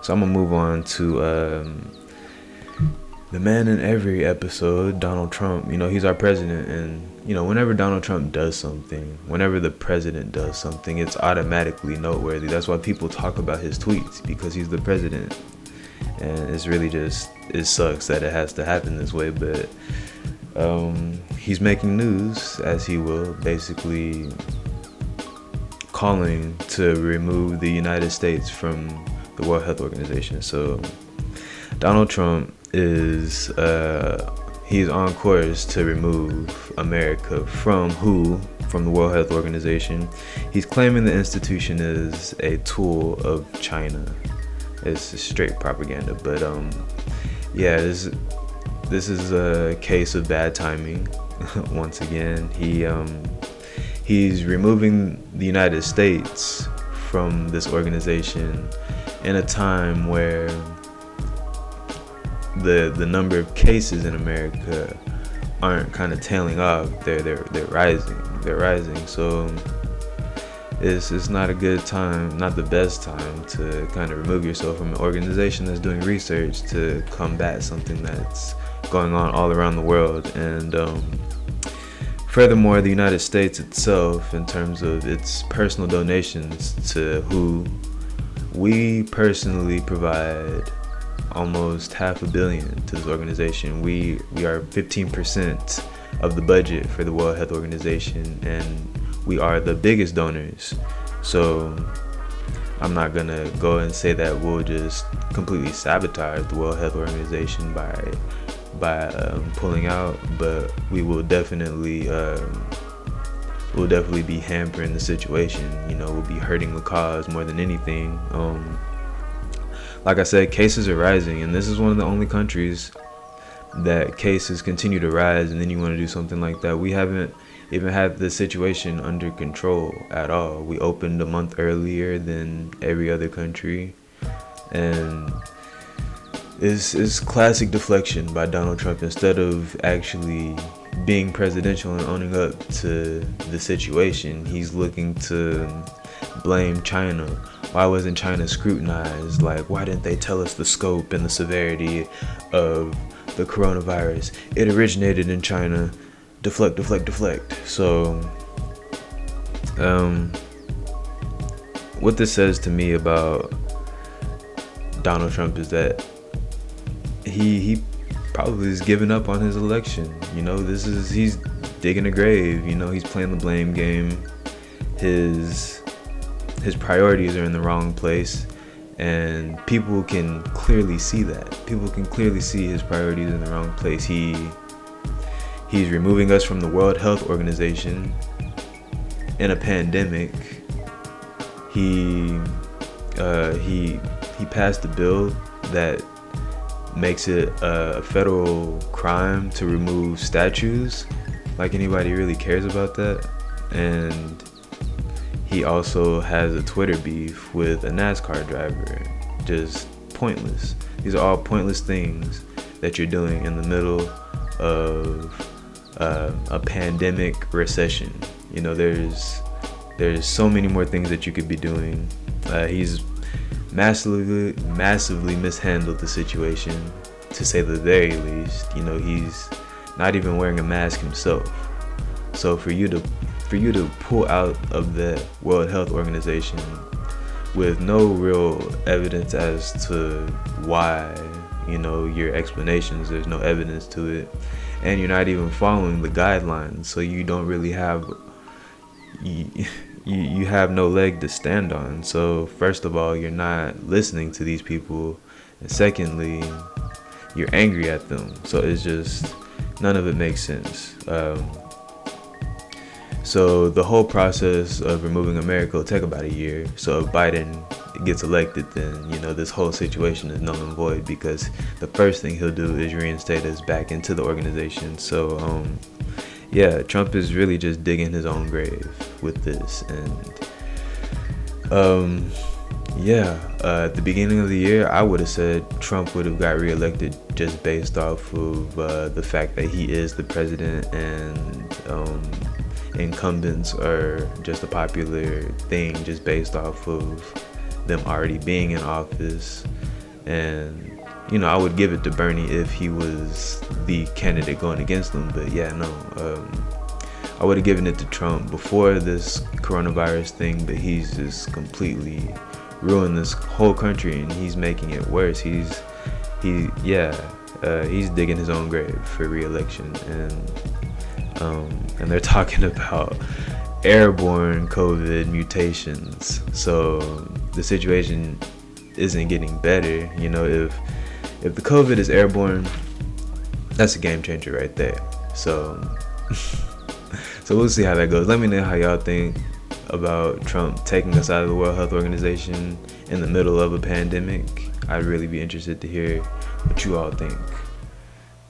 So I'm gonna move on to the man in every episode, Donald Trump. He's our president, and whenever Donald Trump does something, whenever the president does something, it's automatically noteworthy. That's why people talk about his tweets, because he's the president. And it's really just, it sucks that it has to happen this way, but he's making news, as he will, basically calling to remove the United States from the World Health Organization. So Donald Trump is he's on course to remove America from the World Health Organization. He's claiming the institution is a tool of China. It's straight propaganda, but yeah, this is a case of bad timing. Once again, he's removing the United States from this organization in a time where the number of cases in America aren't kind of tailing off. They're rising. So it's not a good time, not the best time to kind of remove yourself from an organization that's doing research to combat something that's going on all around the world. And furthermore, the United States itself, in terms of its personal donations to WHO, we personally provide almost $500 million to this organization. We are 15% of the budget for the World Health Organization, and we are the biggest donors. So I'm not gonna go and say that we'll just completely sabotage the World Health Organization by pulling out, but we will definitely be hampering the situation. We'll be hurting the cause more than anything. Like I said, cases are rising, and this is one of the only countries that cases continue to rise, and then you want to do something like that. We haven't even had the situation under control at all. We opened a month earlier than every other country, and it's classic deflection by Donald Trump. Instead of actually being presidential and owning up to the situation, he's looking to blame China. Why wasn't China scrutinized? Like, why didn't they tell us the scope and the severity of the coronavirus? It originated in China. Deflect. So what this says to me about Donald Trump is that he probably is giving up on his election. He's digging a grave. He's playing the blame game. His priorities are in the wrong place, and people can clearly see that. People can clearly see his priorities in the wrong place. He's removing us from the World Health Organization in a pandemic. He passed a bill that makes it a federal crime to remove statues. Like anybody really cares about that. And he also has a Twitter beef with a NASCAR driver. Just pointless. These are all pointless things that you're doing in the middle of a pandemic recession. There's so many more things that you could be doing. He's massively mishandled the situation, to say the very least. He's not even wearing a mask himself. So for you to pull out of the World Health Organization with no real evidence as to why, your explanations, there's no evidence to it, and you're not even following the guidelines, so you don't really have you have no leg to stand on. So first of all, you're not listening to these people, and secondly, you're angry at them. So it's just, none of it makes sense. So the whole process of removing America will take about a year. So if Biden gets elected, then this whole situation is null and void, because the first thing he'll do is reinstate us back into the organization. So yeah, Trump is really just digging his own grave with this. And at the beginning of the year, I would have said Trump would have got reelected just based off of the fact that he is the president, and incumbents are just a popular thing just based off of them already being in office. And I would give it to Bernie if he was the candidate going against him. But yeah, no, I would have given it to Trump before this coronavirus thing. But he's just completely ruined this whole country, and he's making it worse. He's digging his own grave for re-election, and they're talking about airborne COVID mutations. So the situation isn't getting better. If the COVID is airborne, that's a game changer right there. So we'll see how that goes. Let me know how y'all think about Trump taking us out of the World Health Organization in the middle of a pandemic. I'd really be interested to hear what you all think.